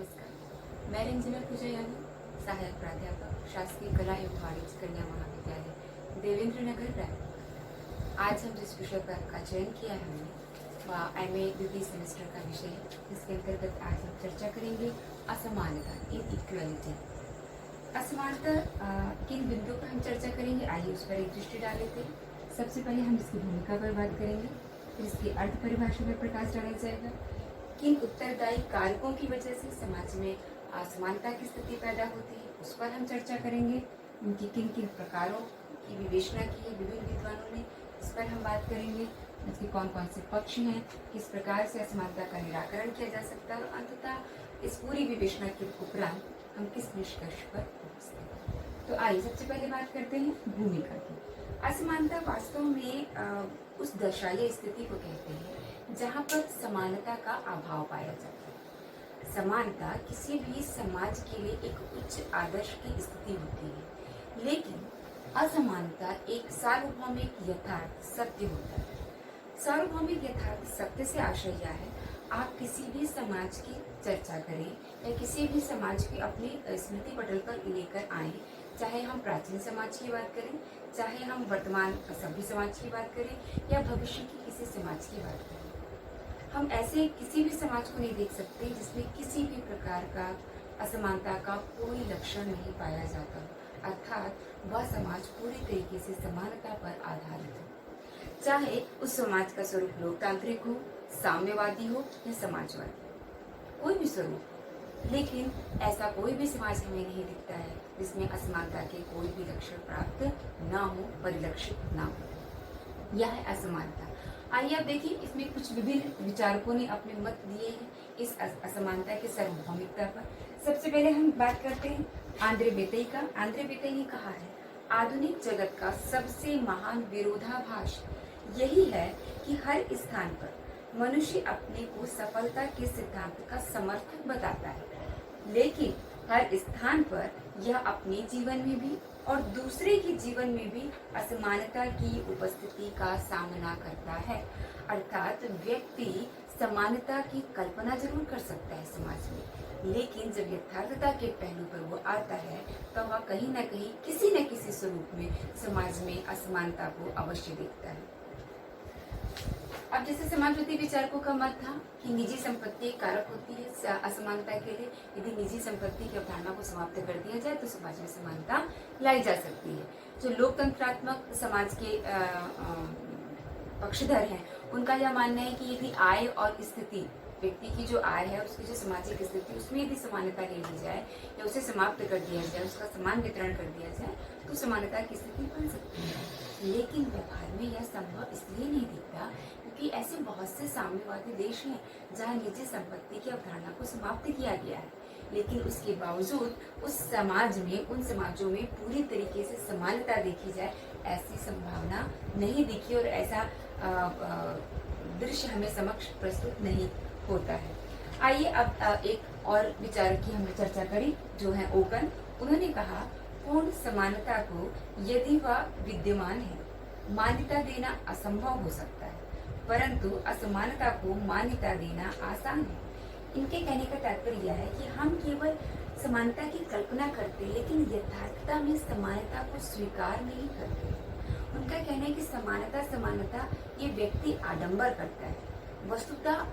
नमस्कार। मैं रंजना पूजायानी, सहायक प्राध्यापक, शासकीय कला एवं वाणिज्य कन्या महाविद्यालय देवेंद्र नगर रायपुर। आज हम जिस विषय का चयन किया है हमने वह MA द्वितीय सेमेस्टर का विषय है, जिसके अंतर्गत आज हम चर्चा करेंगे असमानता, इनइक्वालिटी। असमानता किन बिंदुओं पर हम चर्चा करेंगे, आइए उस पर एक दृष्टि डाल लेते हैं। सबसे पहले हम इसकी भूमिका पर बात करेंगे, फिर इसकी अर्थ परिभाषा पर प्रकाश डाला जाएगा। किन उत्तरदायी कारकों की वजह से समाज में असमानता की स्थिति पैदा होती है, उस पर हम चर्चा करेंगे। उनकी किन किन प्रकारों की विवेचना की है विभिन्न विद्वानों ने, इस पर हम बात करेंगे। इसके कौन कौन से पक्ष हैं, किस प्रकार से असमानता का निराकरण किया जा सकता है, और अंततः इस पूरी विवेचना के उपरांत हम किस निष्कर्ष पर पहुंचते हैं। तो आइए सबसे पहले बात करते हैं भूमिका की। असमानता वास्तव में उस दशा या स्थिति को कहते हैं जहाँ पर समानता का अभाव पाया जाता है। समानता किसी भी समाज के लिए एक उच्च आदर्श की स्थिति होती है, लेकिन असमानता एक सार्वभौमिक यथार्थ सत्य होता है। सार्वभौमिक यथार्थ सत्य से आशय यह है, आप किसी भी समाज की चर्चा करें या किसी भी समाज की अपनी स्मृति पटल पर लेकर आए, चाहे हम प्राचीन समाज की बात करें, चाहे हम वर्तमान सभ्य समाज की बात करें या भविष्य की किसी समाज की बात करें, हम ऐसे किसी भी समाज को नहीं देख सकते जिसमें किसी भी प्रकार का असमानता का कोई लक्षण नहीं पाया जाता, अर्थात वह समाज पूरी तरीके से समानता पर आधारित हो। चाहे उस समाज का स्वरूप लोकतांत्रिक हो, साम्यवादी हो या समाजवादी, कोई भी स्वरूप, लेकिन ऐसा कोई भी समाज हमें नहीं दिखता है जिसमें असमानता के कोई भी लक्षण प्राप्त ना हो, परिलक्षित ना हो। यह है असमानता। आइए आप देखिए, इसमें कुछ विभिन्न विचारकों ने अपने मत दिए हैं इस असमानता के सार्वभौमिकता पर। सबसे पहले हम बात करते हैं आंद्रे बेतेई का। आंद्रे बेतेई ने कहा है, आधुनिक जगत का सबसे महान विरोधाभास यही है कि हर स्थान पर मनुष्य अपने को सफलता के सिद्धांत का समर्थक बताता है, लेकिन हर स्थान पर यह अपने जीवन में भी और दूसरे के जीवन में भी असमानता की उपस्थिति का सामना करता है। अर्थात व्यक्ति समानता की कल्पना जरूर कर सकता है समाज में, लेकिन जब यथार्थता के पहलू पर वो आता है तो वह कहीं न कहीं किसी न किसी स्वरूप में समाज में असमानता को अवश्य देखता है। अब जैसे समाजवादी विचारकों का मत था कि निजी संपत्ति एक कारक होती है असमानता के लिए। यदि निजी संपत्ति की अवधारणा को समाप्त कर दिया जाए तो समाज में समानता लाई जा सकती है। जो लोकतंत्रात्मक समाज के पक्षधर हैं, उनका यह मानना है कि यदि आय और स्थिति, व्यक्ति की जो आय है, उसकी जो सामाजिक स्थिति, उसमें यदि समानता ले ली जाए या उसे समाप्त कर दिया जाए, उसका समान वितरण कर दिया जाए, तो समानता की स्थिति बन सकती है। लेकिन व्यवहार में यह संभव इसलिए नहीं दिखता क्योंकि ऐसे बहुत से साम्यवादी देश हैं जहां निजी संपत्ति की अवधारणा को समाप्त किया गया है, लेकिन उसके बावजूद उस समाज में, उन समाजों में पूरी तरीके से समानता देखी जाए, ऐसी संभावना नहीं दिखी और ऐसा दृश्य हमें समक्ष प्रस्तुत नहीं होता है। आइए अब एक और विचार की हमने चर्चा करी, जो है ओकन। उन्होंने कहा, पूर्ण समानता को यदि वह विद्यमान है मान्यता देना असंभव हो सकता है, परंतु असमानता को मान्यता देना आसान है। इनके कहने का तात्पर्य यह है कि हम केवल समानता की कल्पना करते, लेकिन यथार्थता में समानता को स्वीकार नहीं करते। उनका कहना है कि समानता ये व्यक्ति आडंबर करता है। वस्तुतः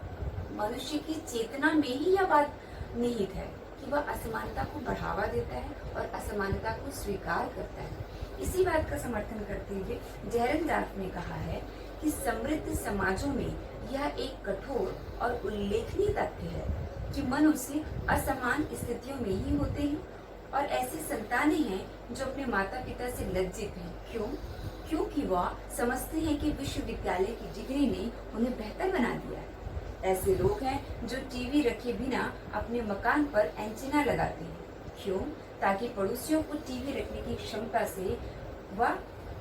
मनुष्य की चेतना में ही यह बात निहित है कि वह असमानता को बढ़ावा देता है और असमानता को स्वीकार करता है। इसी बात का समर्थन करते हुए जहरनदाफ ने कहा है कि समृद्ध समाजों में यह एक कठोर और उल्लेखनीय तथ्य है कि मनुष्य असमान स्थितियों में ही होते हैं और ऐसी संतानें हैं जो अपने माता पिता से लज्जित हैं। क्यों? क्योंकि वह समझते हैं कि विश्वविद्यालय की डिग्री ने उन्हें बेहतर बना दिया है। ऐसे लोग हैं जो टीवी रखे बिना अपने मकान पर एंटीना लगाते हैं। क्यों? ताकि पड़ोसियों को टीवी रखने की क्षमता से वह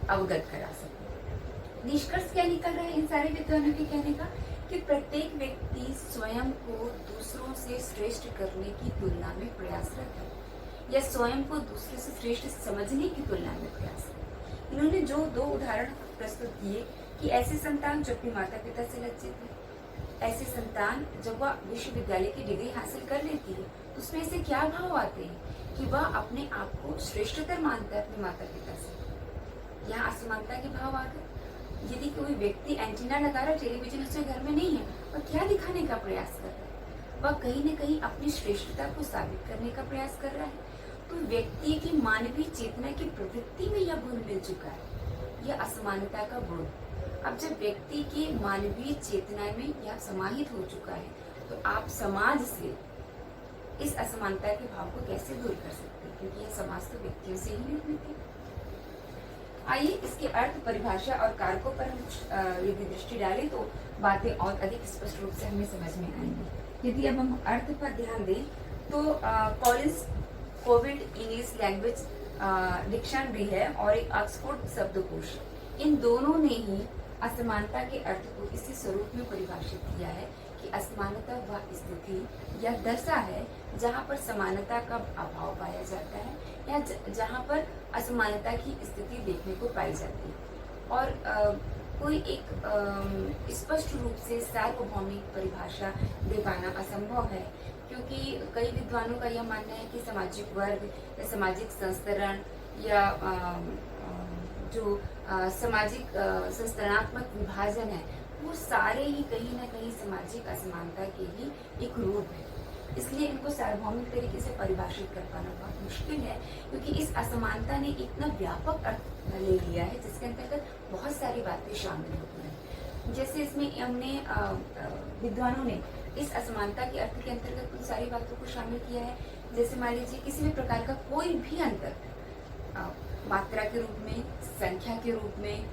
अवगत करा सके। निष्कर्ष क्या निकल रहा है इन सारे विद्वानों के कहने का, कि प्रत्येक व्यक्ति स्वयं को दूसरों से श्रेष्ठ करने की तुलना में प्रयासरत है या स्वयं को दूसरे से श्रेष्ठ समझने की तुलना में प्रयासरत है। इन्होंने जो दो उदाहरण प्रस्तुत किए कि ऐसे संतान जो अपने माता पिता से लज्जित है, ऐसी संतान जब वह विश्वविद्यालय की डिग्री हासिल कर लेती है तो उसमें ऐसे क्या भाव आते हैं कि वह अपने आप को श्रेष्ठतर मानता है अपने माता पिता से। यहाँ असमानता के भाव आ गए। यदि कोई व्यक्ति एंटीना लगा रहा है, टेलीविजन उसके घर में नहीं है, वह क्या दिखाने का प्रयास कर रहा है? वह कहीं न कहीं अपनी श्रेष्ठता को साबित करने का प्रयास कर रहा है। तो व्यक्ति की मानवीय चेतना की प्रवृत्ति में यह गुण मिल चुका है, यह असमानता का गुण। अब जब व्यक्ति की मानवीय चेतना में यह समाहित हो चुका है तो आप समाज से इस असमानता के भाव को कैसे दूर कर सकते हैं, क्योंकि यह समाज तो व्यक्तियों से ही निर्मित है। आइए इसके अर्थ, परिभाषा और कारकों पर हम यदि दृष्टि डालें तो बातें और अधिक स्पष्ट रूप से हमें समझ में आएंगी। यदि अब हम अर्थ पर ध्यान दें तो Collins Covid English language dictionary है और एक ऑक्सफोर्ड शब्दकोश, इन दोनों ने ही असमानता के अर्थ को इसी स्वरूप में परिभाषित किया है कि असमानता वह स्थिति या दशा है जहाँ पर समानता का अभाव पाया जाता है या जहाँ पर असमानता की स्थिति देखने को पाई जाती है। और कोई एक स्पष्ट रूप से सार्वभौमिक परिभाषा दे पाना असंभव है, क्योंकि कई विद्वानों का यह मानना है कि सामाजिक वर्ग या सामाजिक संस्तरण या जो सामाजिक संस्तरणात्मक विभाजन है वो सारे ही कहीं ना कहीं सामाजिक असमानता के ही एक रूप है। इसलिए इनको सार्वभौमिक तरीके से परिभाषित कर पाना बहुत मुश्किल है, क्योंकि इस असमानता ने इतना व्यापक अर्थ ले लिया है जिसके अंतर्गत बहुत सारी बातें शामिल होती हैं। जैसे इसमें हमने विद्वानों ने इस असमानता के अर्थ के अंतर्गत उन सारी बातों को शामिल किया है। जैसे मान लीजिए किसी भी प्रकार का कोई भी अंतर मात्रा के रूप में, संख्या के रूप में,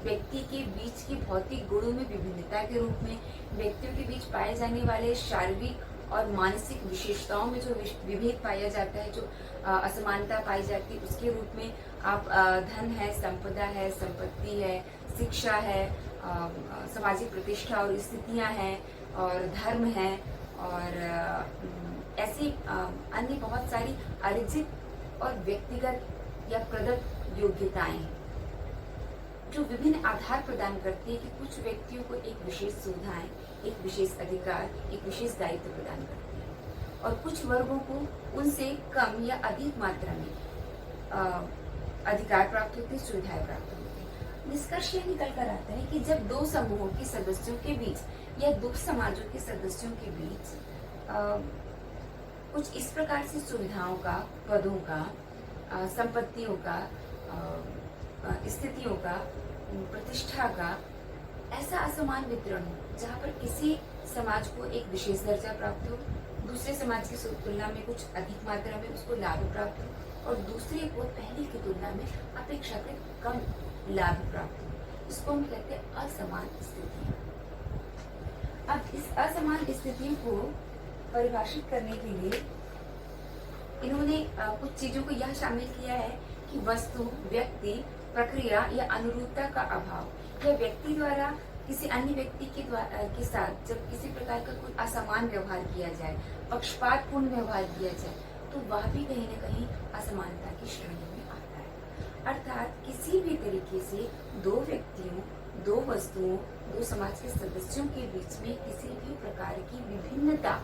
व्यक्ति के बीच की भौतिक गुणों में विभिन्नता के रूप में, व्यक्तियों के बीच पाए जाने वाले शारीरिक और मानसिक विशेषताओं में जो विभेद पाया जाता है, जो असमानता पाई जाती है, उसके रूप में आप धन है, संपदा है, संपत्ति है, शिक्षा है, सामाजिक प्रतिष्ठा और स्थितियां हैं, और धर्म है, और ऐसी अन्य बहुत सारी अर्जित और व्यक्तिगत या प्रदत्त योग्यताएं हैं जो विभिन्न आधार प्रदान करती है कि कुछ व्यक्तियों को एक विशेष सुविधाएं, एक विशेष अधिकार, एक विशेष दायित्व प्रदान करती है, और कुछ वर्गों को उनसे कम या अधिक मात्रा में अधिकार प्राप्त होते, सुविधाएं प्राप्त होती है। निष्कर्ष यह निकल कर आता है कि जब दो समूहों के सदस्यों के बीच या दो समाजों के सदस्यों के बीच कुछ इस प्रकार से सुविधाओं का, पदों का, संपत्तियों का, स्थितियों का, प्रतिष्ठा का ऐसा असमान वितरण हो जहाँ पर किसी समाज को एक विशेष दर्जा प्राप्त हो, दूसरे समाज की तुलना में कुछ अधिक मात्रा में उसको लाभ प्राप्त हो, और दूसरे को पहले की तुलना में अपेक्षाकृत कम लाभ प्राप्त हो, इसको हम कहते हैं असमान स्थितियां। अब इस असमान स्थितियों को परिभाषित करने के लिए इन्होंने कुछ चीजों को यह शामिल किया है कि वस्तु, व्यक्ति, प्रक्रिया या अनुरूपता का अभाव, या व्यक्ति द्वारा किसी अन्य व्यक्ति के साथ जब किसी प्रकार का कोई असमान व्यवहार किया जाए, पक्षपातपूर्ण व्यवहार किया जाए, तो वह भी कहीं न कहीं असमानता की श्रेणी में आता है। अर्थात किसी भी तरीके से दो व्यक्तियों, दो वस्तुओं, दो समाज के सदस्यों के बीच में किसी भी प्रकार की विभिन्नता,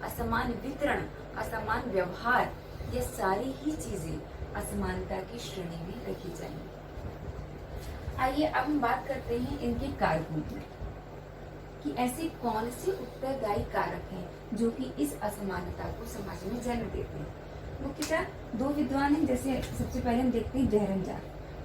असमान वितरण, असमान व्यवहार, ये सारी ही चीजें असमानता की श्रेणी में रखी जाएंगी। आइए अब हम बात करते हैं इनके कारकों की, कि ऐसे कौन से उत्तरदायी कारक हैं जो कि इस असमानता को समाज में जन्म देते हैं। मुख्यतः दो विद्वान हैं, जैसे सबसे पहले हम देखते हैं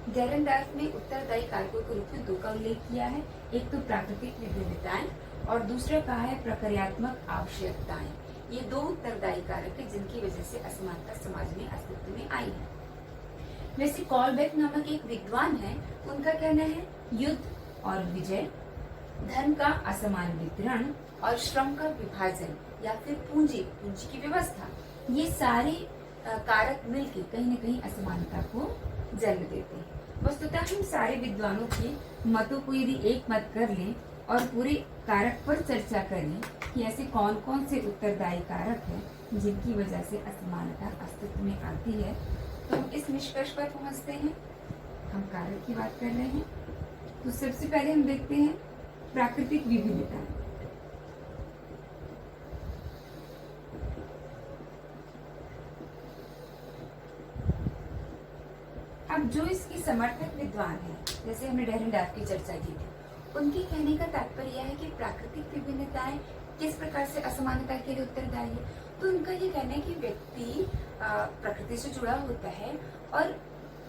डेरेनडार्फ ने उत्तरदायी कारकों के रूप में दो का उल्लेख किया है। एक तो प्राकृतिक विभिन्नताएं और दूसरा कहा है प्रक्रियात्मक आवश्यकताएं। ये दो उत्तरदायी कारक है जिनकी वजह से असमानता समाज में अस्तित्व में आई है। वैसे कॉलबेक नामक एक विद्वान है, उनका कहना है युद्ध और विजय, धन का असमान वितरण और श्रम का विभाजन या फिर पूंजी की व्यवस्था, ये सारे कारक मिलकर कहीं न कहीं असमानता को जन्म देते हैं। वस्तुतः हम सारे विद्वानों के मतों को यदि एक मत कर लें और पूरे कारक पर चर्चा करें कि ऐसे कौन कौन से उत्तरदायी कारक हैं जिनकी वजह से असमानता अस्तित्व में आती है, तो हम इस निष्कर्ष पर पहुंचते हैं। हम कारक की बात कर रहे हैं, तो सबसे पहले हम देखते हैं प्राकृतिक विभिन्नता। अब जो इसकी समर्थक विद्वान है, जैसे हमने डेरेनडार्फ की चर्चा की थी, उनके कहने का तात्पर्य यह है कि प्राकृतिक विभिन्नताएं किस प्रकार से असमानता के लिए उत्तरदायी है। तो उनका ये कहना है कि व्यक्ति प्रकृति से जुड़ा होता है और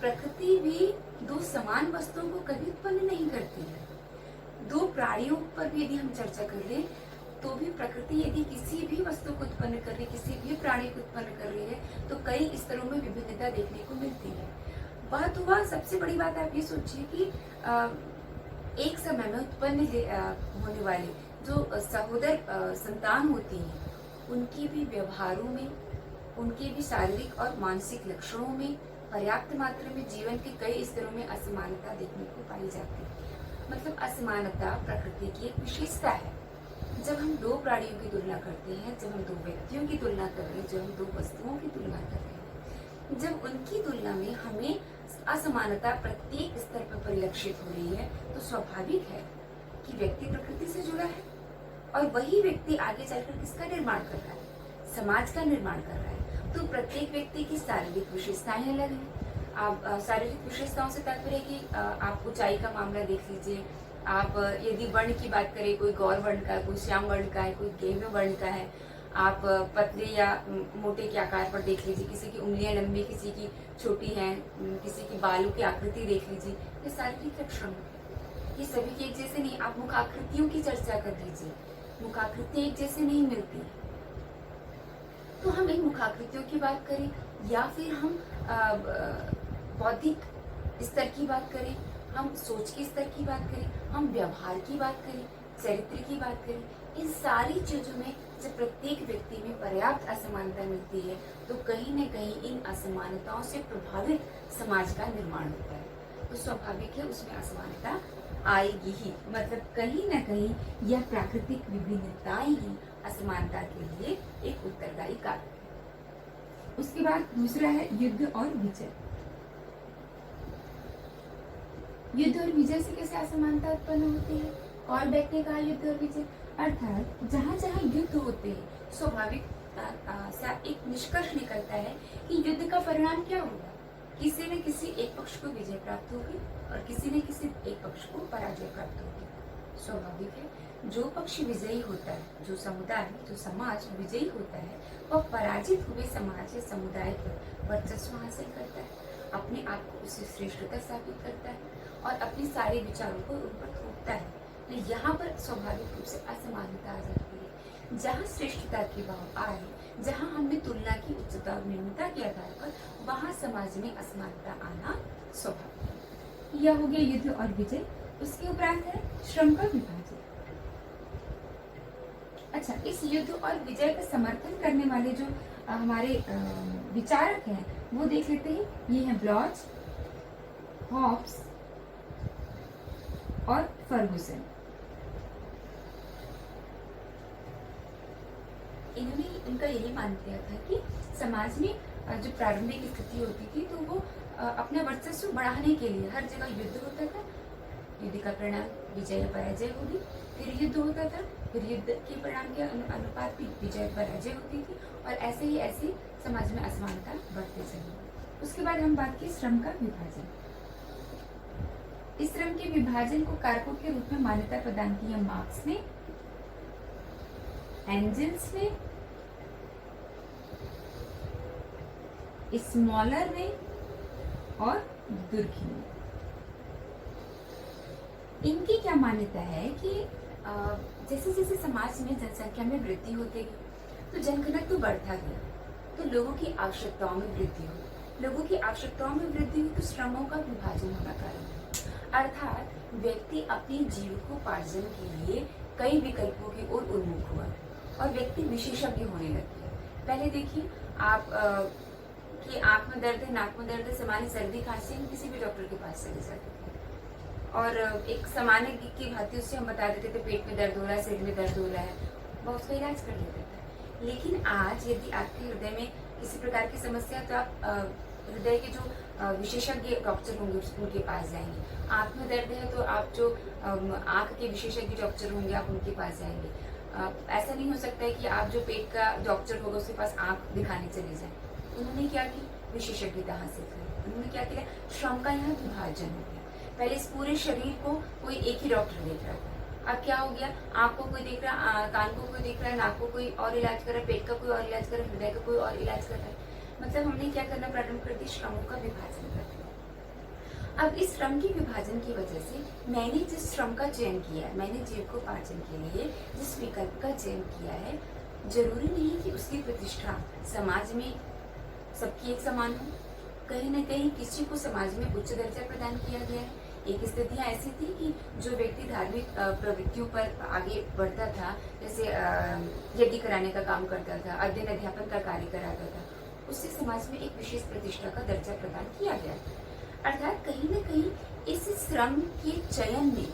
प्रकृति भी दो समान वस्तुओं को कभी उत्पन्न नहीं करती है। दो प्राणियों पर भी यदि हम चर्चा कर ले तो भी प्रकृति यदि किसी भी वस्तु को उत्पन्न कर रही है, किसी भी प्राणी को उत्पन्न कर रही है, तो कई स्तरों में विभिन्नता देखने को मिलती है। बात हुआ, सबसे बड़ी बात आप ये सोचिए कि एक समय में उत्पन्न होने वाले जो सहोदर संतान होती है, उनके भी व्यवहारों में, उनके भी शारीरिक और मानसिक लक्षणों में पर्याप्त मात्रा में जीवन के कई स्तरों में असमानता देखने को पाई जाती है। मतलब असमानता प्रकृति की एक विशेषता है। जब हम दो प्राणियों की तुलना करते हैं, जब हम दो व्यक्तियों की तुलना कर रहे हैं, जब हम दो वस्तुओं की तुलना कर रहे हैं, जब उनकी तुलना में हमें असमानता प्रत्येक स्तर पर परिलक्षित हो रही है, तो स्वाभाविक है कि व्यक्ति प्रकृति से जुड़ा है और वही व्यक्ति आगे चलकर किसका निर्माण कर रहा है, समाज का निर्माण कर रहा है। तो प्रत्येक व्यक्ति की शारीरिक विशेषताएं अलग हैं। आप शारीरिक विशेषताओं से तात्पर्य है कि आप ऊंचाई का मामला देख लीजिए, आप यदि वर्ण की बात करें, कोई गौर वर्ण का है, कोई श्याम वर्ण का है, कोई गेव्य वर्ण का है, आप पतले या मोटे के आकार पर देख लीजिए, किसी की उंगलियां लंबी, किसी की छोटी हैं, किसी की बालों की आकृति देख लीजिए, ये शारीरिक लक्षण है। ये सभी के एक जैसे नहीं। आप मुखाकृतियों की चर्चा कर लीजिए, मुखाकृतियां एक जैसे नहीं मिलती। तो हम इन मुखाकृतियों की बात करें या फिर हम बौद्धिक स्तर की बात करें, हम सोच के स्तर की बात करें, हम व्यवहार की बात करें, चरित्र की बात करें, इन सारी चीजों में जब प्रत्येक व्यक्ति में पर्याप्त असमानता मिलती है, तो कहीं न कहीं इन असमानताओं से प्रभावित समाज का निर्माण होता है। तो स्वाभाविक है उसमें असमानता आएगी ही। मतलब कहीं न कहीं यह प्राकृतिक विभिन्नताएं ही असमानता के लिए एक उत्तरदायी कारक है। उसके बाद दूसरा है युद्ध और विजय। युद्ध और विजय से कैसे असमानता उत्पन्न होती है? कॉलबैक ने कहा युद्ध और विजय, अर्थात जहाँ जहाँ युद्ध होते हैं, स्वाभाविक सा एक निष्कर्ष निकलता है कि युद्ध का परिणाम क्या होगा। किसी न किसी एक पक्ष को विजय प्राप्त होगी और किसी न किसी एक पक्ष को पराजय प्राप्त होगी। स्वाभाविक है जो पक्ष विजयी होता है, जो समुदाय, जो समाज विजयी होता है, वह पराजित हुए समाज या समुदाय पर वर्चस्व हासिल करता है, अपने आप को उससे श्रेष्ठता साबित करता है और अपने सारे विचारों को उन पर थोपता है। तो यहाँ पर स्वाभाविक रूप से असमानता आ जाती है। जहाँ श्रेष्ठता की भाव आए, जहाँ हमने तुलना की उच्चता और निम्नता के आधार पर, वहाँ समाज में असमानता आना स्वाभाविक है। यह हो गया युद्ध और विजय। उसके उपरांत है श्रम का विभाजन। अच्छा, इस युद्ध और विजय का समर्थन करने वाले जो हमारे विचारक हैं, वो देख लेते हैं। ये हैं ब्लॉच, हॉब्स और फर्गुसन। इन्होंने उनका यही मान लिया था कि समाज में जो प्रारंभिक स्थिति होती थी, तो वो अपना वर्चस्व बढ़ाने के लिए हर जगह युद्ध होता था। युद्ध का परिणाम विजय या पराजय होगी, फिर युद्ध होता था, फिर युद्ध के परिणाम के अनुपात भी विजय पराजय होती थी और ऐसे ही ऐसे समाज में असमानता बढ़ते चली। उसके बाद हम बात की श्रम का विभाजन। इस श्रम के विभाजन को कारकों के रूप में मान्यता प्रदान की है मार्क्स ने, एंजल्स ने, स्मॉलर ने और दुर्खी ने। इनकी क्या मान्यता है कि जैसे जैसे समाज में जनसंख्या में वृद्धि होती गई, तो जनघनत्व बढ़ता गया, तो लोगों की आवश्यकताओं में वृद्धि हुई। लोगों की आवश्यकताओं में वृद्धि हुई तो श्रमों का विभाजन होना कारण है। अर्थात व्यक्ति अपने जीविकोपार्जन के लिए कई विकल्पों की ओर उन्मुख हुआ और व्यक्ति विशेषज्ञ होने लगे। पहले देखिए आप कि आंख में दर्द है, नाक में दर्द है, सामान्य सर्दी खांसी, हम किसी भी डॉक्टर के पास चले जाते थे और एक सामान्य की भांति उससे हम बता देते थे पेट में दर्द हो रहा है, सिर में दर्द हो रहा है, वह उसका इलाज कर लेता था। लेकिन आज यदि आपके हृदय में किसी प्रकार की समस्या है तो आप हृदय के जो विशेषज्ञ डॉक्टर होंगे उनके पास जाएंगे। आंख में दर्द है तो आप जो आंख के विशेषज्ञ डॉक्टर होंगे आप उनके पास जाएंगे। ऐसा नहीं हो सकता है कि आप जो पेट का डॉक्टर होगा उसके पास आंख दिखाने चले जाएं। उन्होंने क्या की, विशेषज्ञता हासिल की। उन्होंने क्या किया, श्रम का यहाँ विभाजन हो गया। पहले इस पूरे शरीर को कोई एक ही डॉक्टर देख रहा था, अब क्या हो गया, आंख को कोई देख रहा है, कान को कोई देख रहा है, नाक को कोई और इलाज कर रहा है, पेट का कोई और इलाज कर रहा है, हृदय का कोई और इलाज कर रहा है। मतलब हमने क्या करना प्रारंभ कर दिया, श्रमों का विभाजन कर दिया। अब इस श्रम के विभाजन की वजह से मैंने जिस श्रम का चयन किया है, मैंने जीविकोपार्जन के लिए जिस विकल्प का चयन किया है, जरूरी नहीं कि उसकी प्रतिष्ठा समाज में सबकी एक समान हो। कहीं न कहीं किसी को समाज में उच्च दर्जा प्रदान किया गया है। एक स्थितियां ऐसी थी कि जो व्यक्ति धार्मिक प्रवृत्तियों पर आगे बढ़ता था, जैसे यज्ञ कराने का काम करता था, अध्ययन अध्यापन का कार्य कराता था, उससे समाज में एक विशेष प्रतिष्ठा का दर्जा प्रदान किया गया। अर्थात कहीं न कहीं इस श्रम के चयन में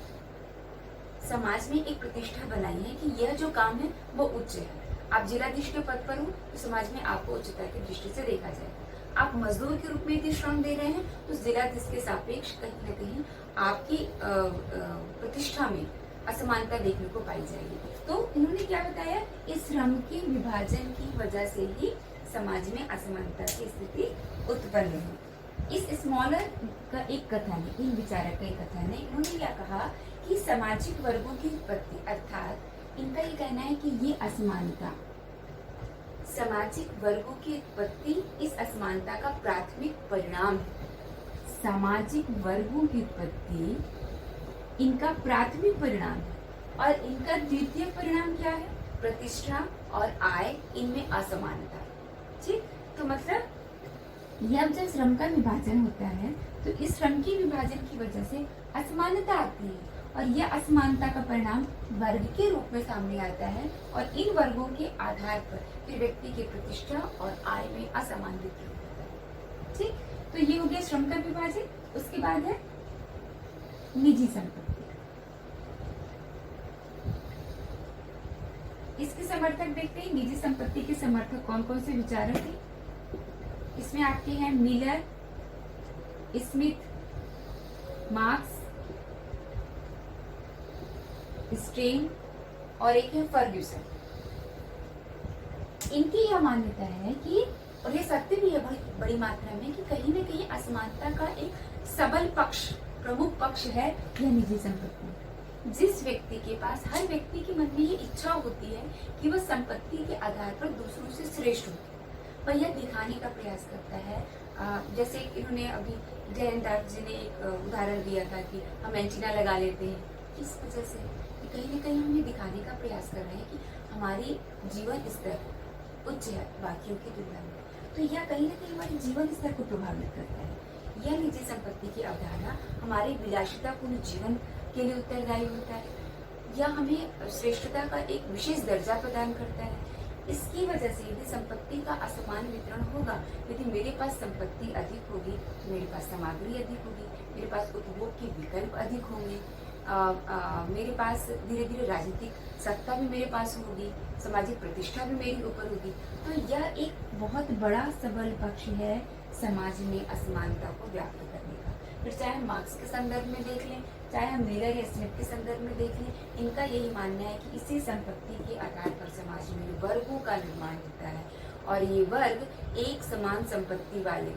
समाज में एक प्रतिष्ठा बनाई है कि यह जो काम है वो उच्च है। आप जिलाधीश के पद पर हो तो समाज में आपको उच्चता की दृष्टि से देखा जाएगा। आप मजदूर के रूप में यदि श्रम दे रहे हैं तो जिलाधीश के सापेक्ष कहीं न कहीं आपकी प्रतिष्ठा में असमानता देखने को पाई जाएगी। तो इन्होंने क्या बताया, इस श्रम के विभाजन की वजह से ही समाज में असमानता की स्थिति उत्पन्न हुई। इस स्मॉलर का एक कथन है, इन विचारक का एक कथन है। इन्होंने क्या कहा कि सामाजिक वर्गों की उत्पत्ति, अर्थात इनका ये कहना है कि ये असमानता, सामाजिक वर्गों की उत्पत्ति इस असमानता का प्राथमिक परिणाम है। सामाजिक वर्गों की उत्पत्ति इनका प्राथमिक परिणाम है और इनका द्वितीय परिणाम क्या है, प्रतिष्ठा और आय, इनमें असमानता। ठीक, तो मतलब जब श्रम का विभाजन होता है तो इस श्रम के विभाजन की वजह से असमानता आती है और यह असमानता का परिणाम वर्ग के रूप में सामने आता है और इन वर्गों के आधार पर फिर व्यक्ति की प्रतिष्ठा और आय में असमान वृद्धि होता है। ठीक, तो ये हो गया श्रम का विभाजन। उसके बाद है निजी संपत्ति। इसके समर्थक देखते हैं, निजी संपत्ति के समर्थक कौन कौन से विचारक हैं। इसमें आपके हैं मिलर, स्मिथ, मार्क्स, स्ट्रेन और एक है फर्ग्यूसन। इनकी यह मान्यता है कि, और ये सत्य भी है बड़ी मात्रा में, कि कहीं न कहीं असमानता का एक सबल पक्ष, प्रमुख पक्ष है यह निजी संपत्ति। जिस व्यक्ति के पास, हर व्यक्ति के मन में ये इच्छा होती है कि वह संपत्ति के आधार पर दूसरों से श्रेष्ठ हो, वह यह दिखाने का प्रयास करता है। जैसे इन्होंने अभी जयंत दास जी ने एक उदाहरण दिया था कि हम एंटीना लगा लेते हैं, किस वजह से, कि कहीं न कहीं हम ये दिखाने का प्रयास कर रहे हैं कि हमारी जीवन स्तर उच्च है बाकियों की तुलना में। तो यह कहीं न कहीं हमारे जीवन स्तर को प्रभावित करता है। यह निजी संपत्ति की अवधारणा हमारे विलासितापूर्ण जीवन के लिए उत्तरदायी होता है। यह हमें श्रेष्ठता का एक विशेष दर्जा प्रदान करता है। इसकी वजह से यदि संपत्ति का असमान वितरण होगा, यदि मेरे पास संपत्ति अधिक होगी तो मेरे पास सामग्री अधिक होगी, मेरे पास उपभोग के विकल्प अधिक होंगे, मेरे पास धीरे धीरे राजनीतिक सत्ता भी मेरे पास होगी, सामाजिक प्रतिष्ठा भी मेरी ऊपर होगी। तो यह एक बहुत बड़ा सबल पक्ष है समाज में असमानता को व्याप्त करने का। फिर चाहे हम मार्क्स के संदर्भ में देख लें, चाहे हम मिलर या स्मिथ के संदर्भ में देख लें, इनका यही मानना है कि इसी संपत्ति के आधार पर समाज में वर्गों का निर्माण होता है और ये वर्ग एक समान संपत्ति वाले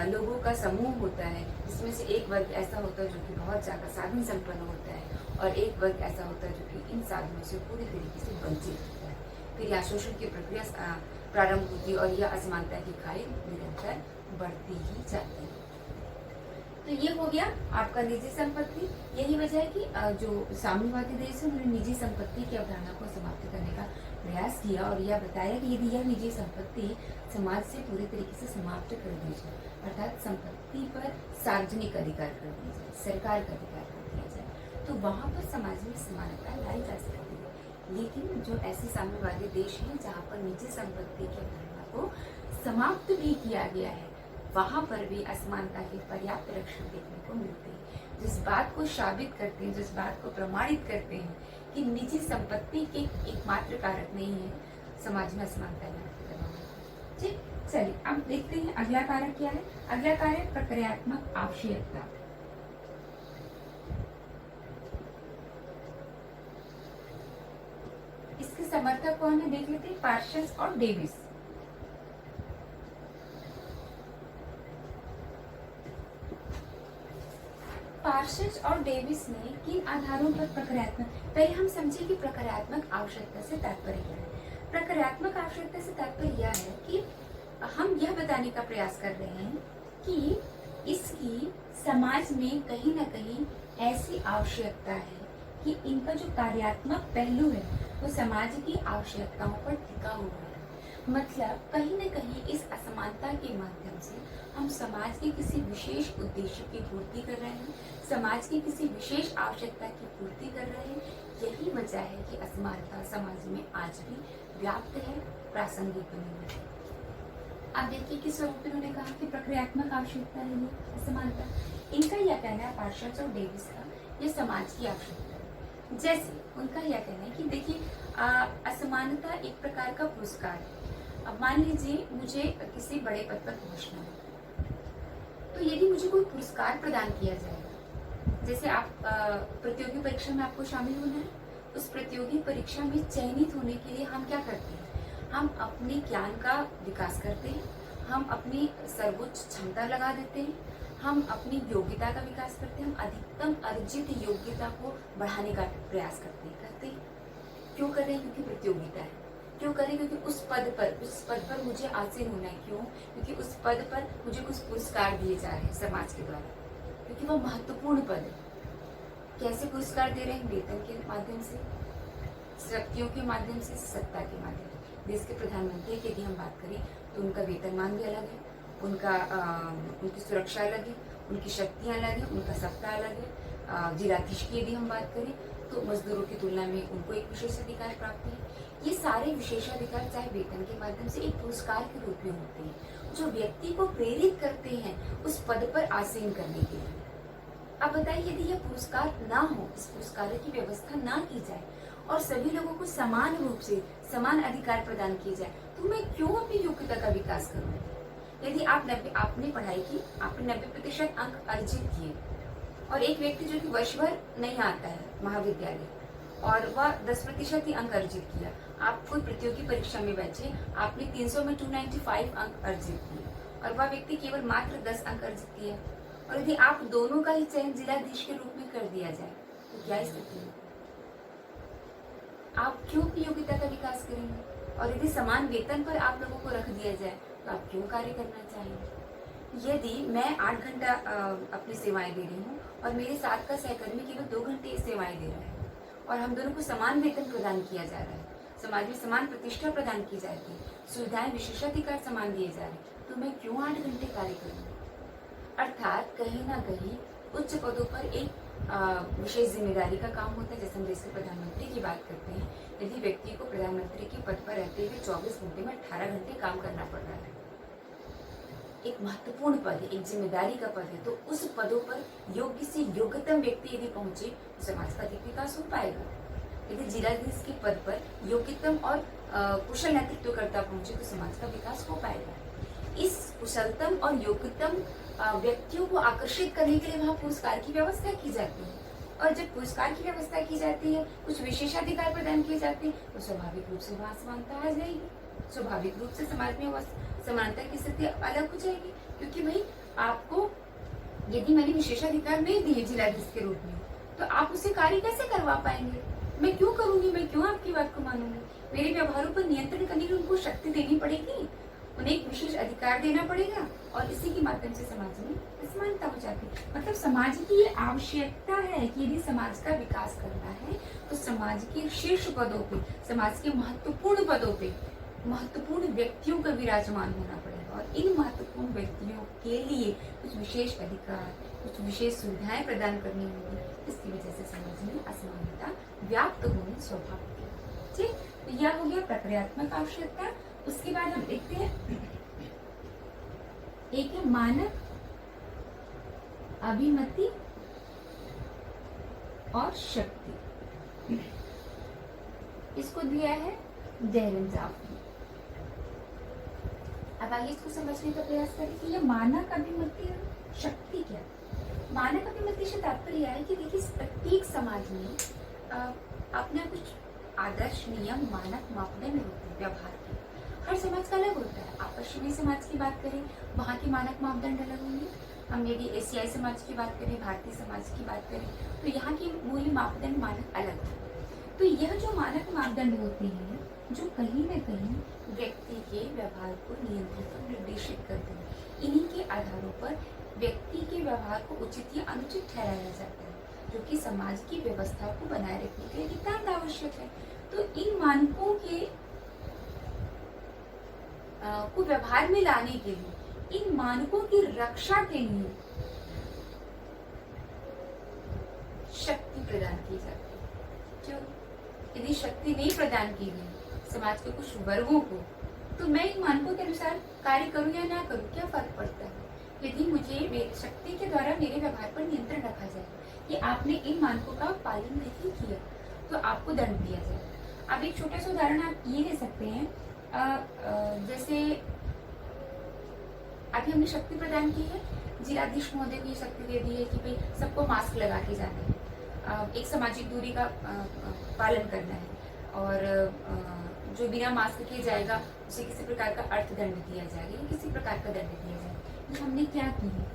लोगों का समूह होता है, जिसमें से एक वर्ग ऐसा होता है जो कि बहुत ज्यादा साधन संपन्न होता है और एक वर्ग ऐसा होता है जो कि इन साधनों से पूरी तरीके से वंचित होता है। फिर यह शोषण की प्रक्रिया प्रारंभ होती है और यह असमानता की खाई निरंतर बढ़ती ही जाती है। तो ये हो गया आपका निजी संपत्ति। यही वजह है कि जो साम्यवादी देश है उन्होंने निजी संपत्ति की अवधारणा को समाप्त करने का प्रयास किया और यह बताया कि यदि यह निजी संपत्ति समाज से पूरी तरीके से समाप्त कर दी जाए, अर्थात संपत्ति पर सार्वजनिक अधिकार कर दिया जाए, सरकार का अधिकार कर दिया जाए, तो वहां पर समाज में समानता लाई जा सकती है। लेकिन जो ऐसे साम्यवादी देश हैं जहाँ पर निजी संपत्ति की अवधारणा को समाप्त भी किया गया है, वहां पर भी असमानता के पर्याप्त लक्षण देखने को मिलते हैं, जिस बात को साबित करते हैं, जिस बात को प्रमाणित करते हैं कि निजी संपत्ति के एकमात्र कारक नहीं है समाज में असमानता करना। ठीक, चलिए अब देखते हैं अगला कारक क्या है। अगला कारक प्रक्रियात्मक आवश्यकता। इसके समर्थक कौन है देख लेते हैं, पार्शस और डेविस। पार्शेज और डेविस ने किन आधारों पर प्रक्रियात्मक, पहले हम समझे कि प्रक्रियात्मक आवश्यकता से तात्पर्य क्या है। प्रक्रियात्मक आवश्यकता से तात्पर्य यह है कि हम यह बताने का प्रयास कर रहे हैं कि इसकी समाज में कहीं ना कहीं ऐसी आवश्यकता है कि इनका जो कार्यात्मक पहलू है वो समाज की आवश्यकताओं पर टिका हुआ है। मतलब कहीं न कहीं इस असमानता के माध्यम से हम समाज के किसी विशेष उद्देश्य की पूर्ति कर रहे हैं, समाज की किसी विशेष आवश्यकता की पूर्ति कर रहे हैं। यही वजह है कि असमानता समाज में आज भी व्याप्त है, प्रासंगिक बनी हुई है। आप देखिए किस स्वरूप इन्होंने कहा कि प्रक्रियात्मक आवश्यकता है ये असमानता। इनका यह कहना है, पार्शेज और डेविस का, ये समाज की आवश्यकता है। जैसे उनका यह कहना है कि देखिए असमानता एक प्रकार का पुरस्कार है। अब मान लीजिए मुझे किसी बड़े पद पर पहुंचना है, तो यदि मुझे कोई पुरस्कार प्रदान किया जाएगा, जैसे आप प्रतियोगी परीक्षा में आपको शामिल होना है, उस प्रतियोगी परीक्षा में चयनित होने के लिए हम क्या करते हैं, हम अपने ज्ञान का विकास करते हैं, हम अपनी सर्वोच्च क्षमता लगा देते हैं, हम अपनी योग्यता का विकास करते हैं, हम अधिकतम अर्जित योग्यता को बढ़ाने का प्रयास करते हैं। क्यों कर रहे हैं? क्योंकि प्रतियोगिता है। क्यों करें? क्योंकि उस पद पर मुझे आसीन होना है। क्यों? क्योंकि उस पद पर मुझे कुछ पुरस्कार दिए जा रहे हैं समाज के द्वारा, क्योंकि वो महत्वपूर्ण पद है। कैसे पुरस्कार दे रहे हैं? वेतन के माध्यम से, शक्तियों के माध्यम से, सत्ता के माध्यम से। देश के प्रधानमंत्री की यदि हम बात करें तो उनका वेतनमान भी अलग है, उनकी सुरक्षा अलग है, उनकी शक्तियां अलग है, उनका सत्ता अलग है। जिलाधीश की यदि हम बात करें तो मजदूरों की तुलना में उनको एक विशेष अधिकार प्राप्त है। ये सारे विशेषाधिकार चाहे वेतन के माध्यम से एक पुरस्कार के रूप में होते हैं, जो व्यक्ति को प्रेरित करते हैं उस पद पर आसीन करने के लिए। अब बताइए, यदि यह पुरस्कार ना हो, इस पुरस्कार की व्यवस्था ना की जाए और सभी लोगों को समान रूप से समान अधिकार प्रदान किए जाए, तो मैं क्यों अपनी योग्यता का विकास करूँ? यदि आपने पढ़ाई की, आपने 90% अंक अर्जित किए और एक व्यक्ति जो कि वर्ष भर नहीं आता है महाविद्यालय और वह 10% ही अंक अर्जित किया, आप कोई प्रतियोगी परीक्षा में बैठे, आपने 300 में 295 अंक अर्जित किए और वह व्यक्ति केवल मात्र 10 अंक अर्जित किया, और यदि आप दोनों का ही चयन जिलाधीश के रूप में कर दिया जाए तो क्या स्थिति है? आप क्यों अपनी योग्यता का विकास करेंगे? और यदि समान वेतन पर आप लोगों को रख दिया जाए तो आप क्यों कार्य करना चाहेंगे? यदि मैं 8 घंटा अपनी सेवाएं दे रही हूँ और मेरे साथ का सहकर्मी केवल 2 घंटे सेवाएं दे रहा है और हम दोनों को समान वेतन प्रदान किया जा रहा है, समाज में समान प्रतिष्ठा प्रदान की जाती है, सुविधाएं विशेषाधिकार समान दिए जा रहे हैं, तो मैं क्यों 8 घंटे कार्य करूँ? अर्थात कहीं ना कहीं उच्च पदों पर एक विशेष जिम्मेदारी का काम होता है। जैसे हम देश के प्रधानमंत्री की बात करते हैं, यदि व्यक्ति को प्रधानमंत्री के पद पर रहते हुए 24 घंटे में 18 घंटे काम करना पड़ रहा है, एक महत्वपूर्ण पद है, एक जिम्मेदारी का पद है, तो उस पदों पर योग्य से योग्यतम व्यक्ति यदि पहुंचे तो समाज का अधिक विकास हो पाएगा। यदि जिलाधीश के पद पर योग्यतम और कुशल नेतृत्वकर्ता पहुंचे तो समाज का विकास हो पाएगा। इस कुशलतम और योग्यतम व्यक्तियों को आकर्षित करने के लिए वहाँ पुरस्कार की व्यवस्था की जाती है, और जब पुरस्कार की व्यवस्था की जाती है, कुछ विशेषाधिकार प्रदान किए जाते हैं, तो स्वाभाविक रूप से वहाँ समानता आ जाएगी, स्वाभाविक रूप से समाज में समानता की स्थिति अलग हो जाएगी। क्योंकि भाई आपको यदि मैंने विशेषाधिकार नहीं दिए जिलाधीश के रूप में, तो आप उसे कार्य कैसे करवा पाएंगे? मैं क्यों करूंगी? मैं क्यों आपकी बात को मानूंगी? मेरे व्यवहारों पर नियंत्रण करने के लिए उनको शक्ति देनी पड़ेगी, उन्हें एक विशेष अधिकार देना पड़ेगा, और इसी के माध्यम से समाज में असमानता हो जाती है। मतलब समाज की ये आवश्यकता है कि यदि समाज का विकास करना है तो समाज के शीर्ष पदों पे, समाज के महत्वपूर्ण पदों पे महत्वपूर्ण व्यक्तियों का विराजमान होना पड़ेगा, और इन महत्वपूर्ण व्यक्तियों के लिए कुछ विशेष अधिकार, कुछ विशेष सुविधाएं प्रदान करनी होंगी। इसकी वजह से समाज में असमानता व्याप्त होनी स्वाभाविक है। ठीक, तो यह हो गया प्रक्रियात्मक आवश्यकता। उसके बाद हम देखते हैं एक है मानव अभिमति और शक्ति। इसको दिया है डेरेन जाफ ने। अब आइए इसको समझने का प्रयास करें कि यह मानव अभिमति और शक्ति क्या है। मानव अभिमति से तात्पर्य है कि देखिए प्रत्येक समाज में अपना कुछ आदर्श, नियम, मानक, मापदंड होते हैं व्यवहार के। हर समाज का अलग होता है। आप पश्चिमी समाज की बात करें, वहाँ के मानक मापदंड अलग होंगे, हम यदि एशियाई समाज की बात करें, भारतीय समाज की बात करें, तो यहाँ के मूल्य मापदंड मानक अलग है। तो यह जो मानक मापदंड होते हैं, जो कहीं न कहीं व्यक्ति के व्यवहार को नियंत्रित और निर्देशित करते हैं, इन्हीं के आधारों पर व्यक्ति के व्यवहार को उचित या अनुचित ठहराया जाता है, जो कि समाज की व्यवस्था को बनाए रखने के लिए नितांत आवश्यक है। तो इन मानकों के को व्यवहार में लाने के लिए, इन मानकों की रक्षा के लिए शक्ति प्रदान की जाती है। क्यों? यदि शक्ति नहीं प्रदान की गई समाज के कुछ वर्गों को, तो मैं इन मानकों के अनुसार कार्य करूं या ना करूं, क्या फर्क पड़ता है? यदि मुझे शक्ति के द्वारा मेरे व्यवहार पर नियंत्रण रखा जाए कि आपने इन मानकों का पालन नहीं किया तो आपको दंड दिया जाए। अब एक छोटा सा उदाहरण आप ये ले सकते हैं, जैसे अभी हमने शक्ति प्रदान की है, जिलाधीश महोदय को ये शक्ति दे दी है कि भाई सबको मास्क लगा के जाना है, एक सामाजिक दूरी का पालन करना है, और जो बिना मास्क के जाएगा उसे किसी प्रकार का अर्थदंड दिया जाएगा या किसी प्रकार का दंड दिया जाएगा। ये हमने क्या की है?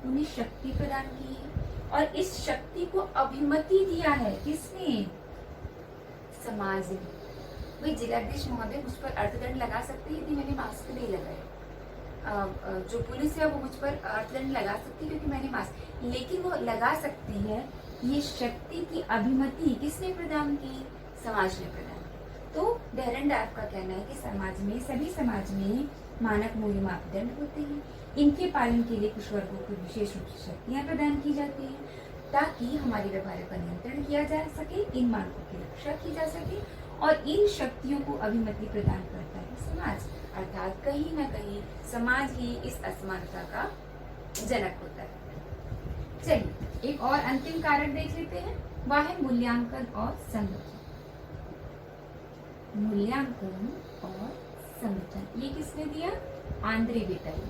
उन्हें शक्ति प्रदान की है, और इस शक्ति को अभिमति दिया है किसने? समाज ने। भाई जिलाधीश महोदय मुझ पर अर्थदंड लगा सकते हैं यदि मैंने मास्क नहीं लगाया, जो पुलिस है वो मुझ पर अर्थदंड लगा सकती है क्योंकि मैंने मास्क, लेकिन वो लगा सकती है ये शक्ति की अभिमति किसने प्रदान की? समाज ने प्रदान की। तो डेरेनडार्फ का कहना है कि समाज में, सभी समाज में मानक मूल्य मापदंड होते हैं, इनके पालन के लिए कुछ वर्गों को विशेष रूप से शक्तियां प्रदान की जाती हैं ताकि हमारे व्यवहार का नियंत्रण किया जा सके, इन मानकों की रक्षा की जा सके, और इन शक्तियों को अभिमति प्रदान करता है समाज। अर्थात कहीं न कहीं समाज ही इस असमानता का जनक होता है। चलिए एक और अंतिम कारक देख लेते हैं, वह है मूल्यांकन और संगठन। मूल्यांकन और संगठन, ये किसने दिया? आंद्रे बेटाई।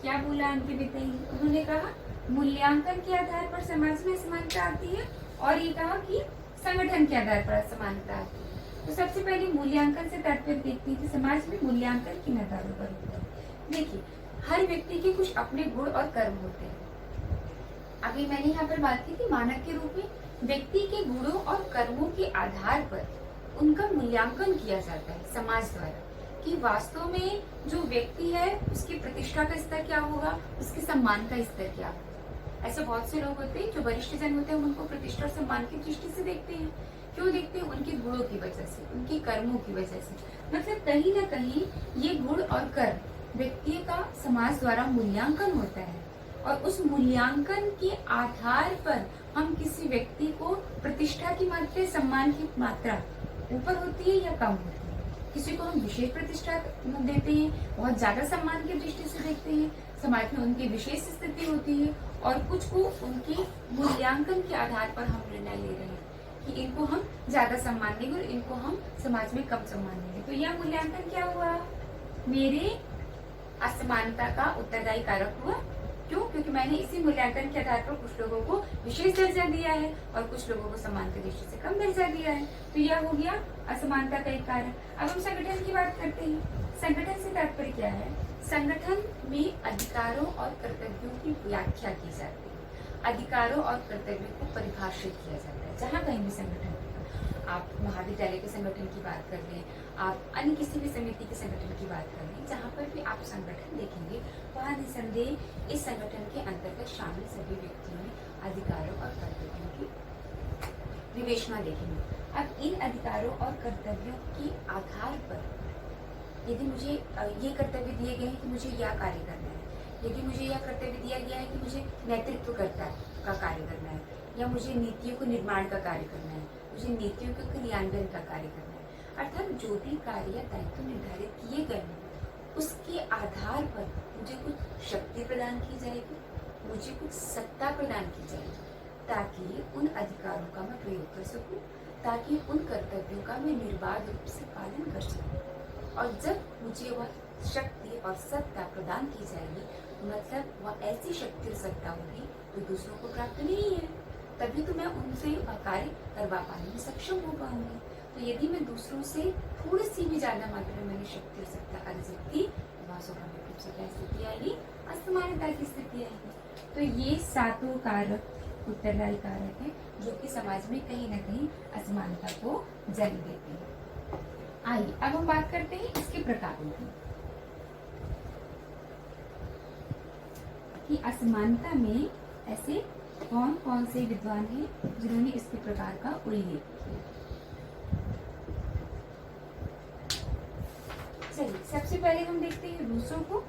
क्या बोला आंद्रे बेटाई? उन्होंने कहा मूल्यांकन के आधार पर समाज में असमानता आती है, और ये कहा कि संगठन के आधार पर असमानता आती है। तो सबसे पहले मूल्यांकन से तात्पर्य देखते हैं कि समाज में मूल्यांकन किन आधारों पर होता है। देखिए, हर व्यक्ति के कुछ अपने गुण और कर्म होते हैं। अभी मैंने यहाँ पर बात की थी मानक के रूप में व्यक्ति के गुणों और कर्मों के आधार पर उनका मूल्यांकन किया जाता है समाज द्वारा, कि वास्तव में जो व्यक्ति है उसकी प्रतिष्ठा का स्तर क्या होगा, उसके सम्मान का स्तर क्या होगा। ऐसे बहुत से लोग होते हैं जो वरिष्ठ जन होते हैं, उनको प्रतिष्ठा और सम्मान की दृष्टि से देखते हैं। क्यों देखते हैं? उनके गुणों की वजह से, उनके कर्मों की वजह से। मतलब कहीं ना कहीं ये गुण और कर्म व्यक्ति का समाज द्वारा मूल्यांकन होता है, और उस मूल्यांकन के आधार पर हम किसी व्यक्ति को प्रतिष्ठा की मात्रा, सम्मान की मात्रा ऊपर होती है या कम होती है। किसी को हम विशेष प्रतिष्ठा देते हैं, बहुत ज्यादा सम्मान की दृष्टि से देखते हैं, समाज में उनकी विशेष स्थिति होती है, और कुछ को उनके मूल्यांकन के आधार पर हम निर्णय ले रहे हैं कि इनको हम ज्यादा सम्मान देंगे और इनको हम समाज में कम सम्मान देंगे। तो यह मूल्यांकन क्या हुआ? मेरे असमानता का उत्तरदायी कारक हुआ। क्यों? क्योंकि मैंने इसी मूल्यांकन के आधार पर कुछ लोगों को विशेष दर्जा दिया है और कुछ लोगों को सम्मान की दृष्टि से कम दर्जा दिया है। तो यह हो गया असमानता का एक कारण। अब हम संगठन की बात करते हैं। संगठन से तात्पर्य क्या है? संगठन में अधिकारों और कर्तव्यों की व्याख्या की जाती है, अधिकारों और कर्तव्यों को परिभाषित किया जाता है। जहाँ कहीं भी संगठन, आप महाविद्यालय के संगठन की बात कर लें, आप अन्य किसी भी समिति के संगठन की बात कर लें, जहाँ पर भी आप संगठन देखेंगे वहाँ निसंदेह इस संगठन के अंतर्गत शामिल सभी व्यक्तियों में अधिकारों और कर्तव्यों की विवेचना देखेंगे। अब इन अधिकारों और कर्तव्यों के आधार पर यदि मुझे ये कर्तव्य दिए गए हैं कि मुझे यह कार्य करना है, यदि मुझे यह कर्तव्य दिया गया है कि मुझे नेतृत्वकर्ता का कार्य करना है, या मुझे नीतियों को निर्माण का कार्य करना है, मुझे नीतियों के क्रियान्वयन का कार्य करना है, अर्थात जो भी कार्य दायित्व निर्धारित किए गए हैं उसके आधार पर मुझे कुछ शक्ति प्रदान की जाएगी, मुझे कुछ सत्ता प्रदान की जाएगी, ताकि उन अधिकारों का मैं प्रयोग कर सकूं, ताकि उन कर्तव्यों का मैं निर्बाध रूप से पालन कर सकूं। और जब मुझे वह शक्ति और सत्ता प्रदान की जाएगी, मतलब वह ऐसी शक्ति और सत्ता होगी जो दूसरों को प्राप्त नहीं है, तभी तो मैं उनसे वह कार्य करवा पाने में सक्षम हो पाऊंगी। तो यदि मैं दूसरों से थोड़ी सी भी ज्यादा मात्रा में मैंने शक्ति और सत्ता अर्जित की, वह वहाँ स्वाभाविक रूप से क्या स्थिति आएगी, असमानता की स्थिति आएगी। तो ये सातों कारक उत्तरदायी कारक है जो कि समाज में कहीं ना कहीं असमानता को जन्म देते हैं। आइए अब हम बात करते हैं इसके प्रकारों की, कि असमानता में ऐसे कौन कौन से विद्वान हैं जिन्होंने इसके प्रकार का उल्लेख किया। चलिए सबसे पहले हम देखते हैं रूसो को,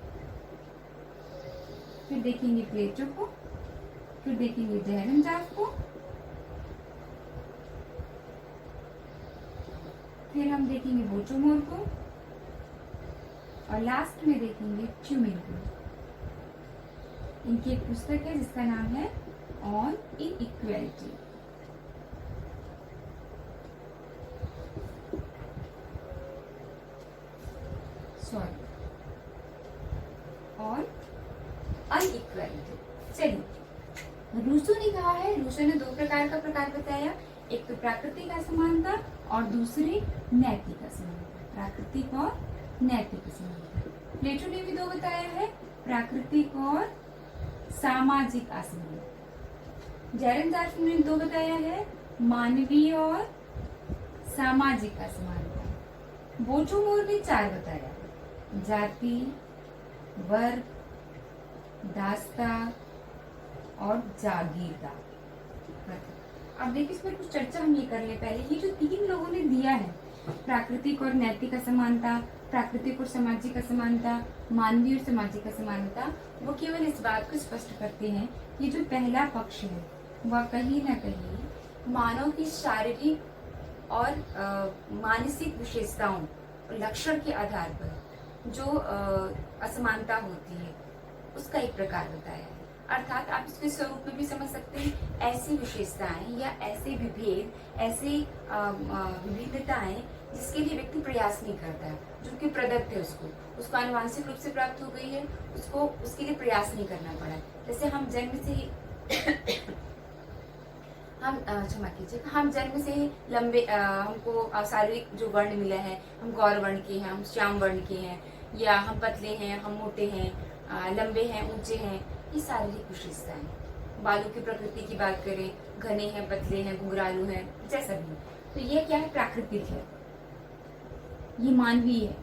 फिर देखेंगे प्लेटो को, फिर देखेंगे डेरेनजाफ को, फिर हम देखेंगे बोचोमोर को और लास्ट में देखेंगे ट्यूमेन को। इनकी एक पुस्तक है जिसका नाम है on inequality. Sorry, on inequality. चलिए रूसो ने कहा है, रूसो ने दो प्रकार का प्रकार बताया, एक तो प्राकृतिक असमानता और दूसरी नैतिक असमानता, प्राकृतिक और नैतिक असमानता। प्लेटो ने भी दो बताया है, प्राकृतिक और सामाजिक असमानता। जेरेनजाफ ने दो बताया है, मानवीय और सामाजिक असमानता। बोचोमोर ने चार बताया है, जाति, वर्ग, दास्ता और जागीरदार। अब देखिए इसमें कुछ चर्चा हम ये कर ले पहले। ये जो तीन लोगों ने दिया है, प्राकृतिक और नैतिक असमानता, प्राकृतिक और सामाजिक असमानता, मानवीय और सामाजिक असमानता, वो केवल इस बात को स्पष्ट करते हैं कि जो पहला पक्ष है वह कहीं ना कहीं मानव की शारीरिक और मानसिक विशेषताओं और लक्षण के आधार पर जो असमानता होती है उसका एक प्रकार बताया है। अर्थात आप इसके स्वरूप में भी समझ सकते हैं, ऐसी विशेषताएं या ऐसे विभेद, ऐसे विविधताएं जिसके लिए व्यक्ति प्रयास नहीं करता है, जो कि प्रदत्त है, उसको आनुवांशिक रूप से प्राप्त हो गई है, उसको उसके लिए प्रयास नहीं करना पड़ा। जैसे हम जन्म से ही क्षमा कीजिएगा, हम जन्म से ही लंबे हमको शारीरिक जो वर्ण मिला है, हम गौर वर्ण के हैं, हम श्याम वर्ण के हैं, या हम पतले हैं, हम मोटे हैं, लंबे हैं, ऊंचे हैं, ये शारीरिक विशेषताएं। बालों की प्रकृति की बात करें, घने हैं, पतले हैं, घुंघरालू हैं, जैसा भी, तो ये क्या है, प्राकृतिक है, ये मानवीय है,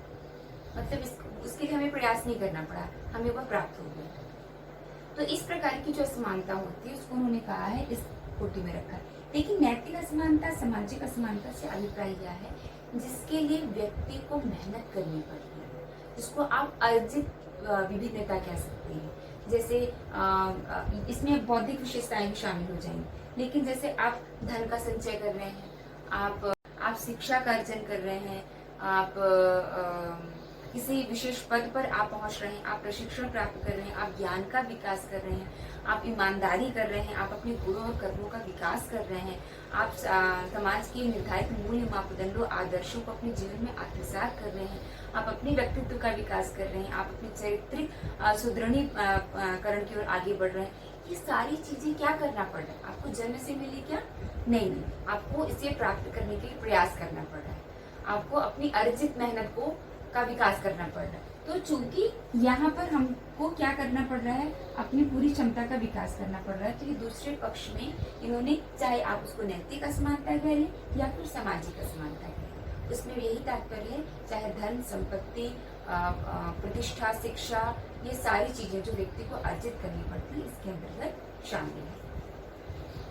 मतलब उसके लिए हमें प्रयास नहीं करना पड़ा, हमें वह प्राप्त हो गया। तो इस प्रकार की जो असमानता होती है उसको उन्होंने कहा है, इस कोटि में रखा है। लेकिन नैतिक असमानता, सामाजिक असमानता से अभिप्राय क्या है, जिसके लिए व्यक्ति को मेहनत करनी पड़ती है, जिसको आप अर्जित विभिन्नता कह सकते हैं। जैसे इसमें बौद्धिक विशेषताएं भी शामिल हो जाएंगी। लेकिन जैसे आप धन का संचय कर रहे हैं, आप शिक्षा का अर्जन कर रहे हैं, आप किसी विशेष पद पर आप पहुंच रहे हैं, आप प्रशिक्षण प्राप्त कर रहे हैं, आप ज्ञान का विकास कर रहे हैं, आप ईमानदारी कर रहे हैं, आप अपने गुणों और कर्मों का विकास कर रहे हैं, आप समाज के निर्धारित मूल्य, मापदंडों, आदर्शों को अपने जीवन में आत्मसात कर रहे हैं, आप अपने व्यक्तित्व का विकास कर रहे हैं, आप अपने चारित्रिक सुदृढ़ीकरण की ओर आगे बढ़ रहे हैं। ये सारी चीजें क्या करना पड़ रहा है, आपको जन्म से मिली क्या? नहीं, आपको इसे प्राप्त करने के लिए प्रयास करना पड़ रहा है, आपको अपनी अर्जित मेहनत का विकास करना पड़ रहा है। तो चूंकि यहाँ पर हमको क्या करना पड़ रहा है, अपनी पूरी क्षमता का विकास करना पड़ रहा है, तो ये दूसरे पक्ष में इन्होंने, चाहे आप उसको नैतिक असमानता कह लें या फिर सामाजिक असमानता कह लें, उसमें यही तात्पर्य है, चाहे धन, संपत्ति, प्रतिष्ठा, शिक्षा, ये सारी चीजें जो व्यक्ति को अर्जित करनी पड़ती है इसके अंतर्गत शामिल है।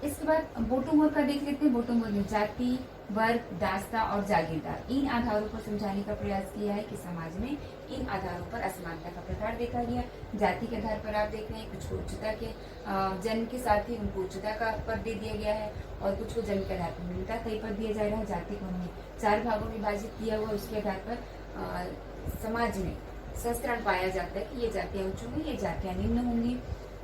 इसके बाद बोटोमोर का देख लेते हैं। बोटोमोर ने जाति, वर्ग, दास्ता और जागीरदार, इन आधारों पर समझाने का प्रयास किया है कि समाज में इन आधारों पर असमानता का प्रकार देखा गया। जाति के आधार पर आप देख रहे हैं, कुछ को उच्चता के जन्म के साथ ही उनको उच्चता का पद दे दिया गया है, और कुछ को जन्म के आधार पर निम्नता का ही पद दिया जा रहा है। जाति को हमने 4 भागों में विभाजित किया हुआ, उसके आधार पर समाज में संस्करण पाया जाता है कि ये जातियां उच्च होंगी, ये जातियां निम्न होंगी।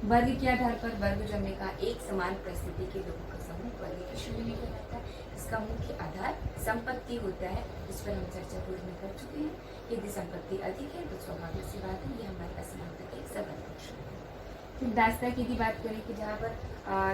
वर्ग के आधार पर वर्ग जो हमने कहा, एक समान परिस्थिति के लोगों का समूह वर्ग की श्रेणी में कहलाता है। इसका मुख्य आधार संपत्ति होता है, इस पर हम चर्चा पूर्व में कर चुके हैं। यदि संपत्ति अधिक है तो स्वाभाविक सी बात है, ये हमारी असमानता का एक सबल लक्षण है। फिर दासता की बात करें कि जहाँ पर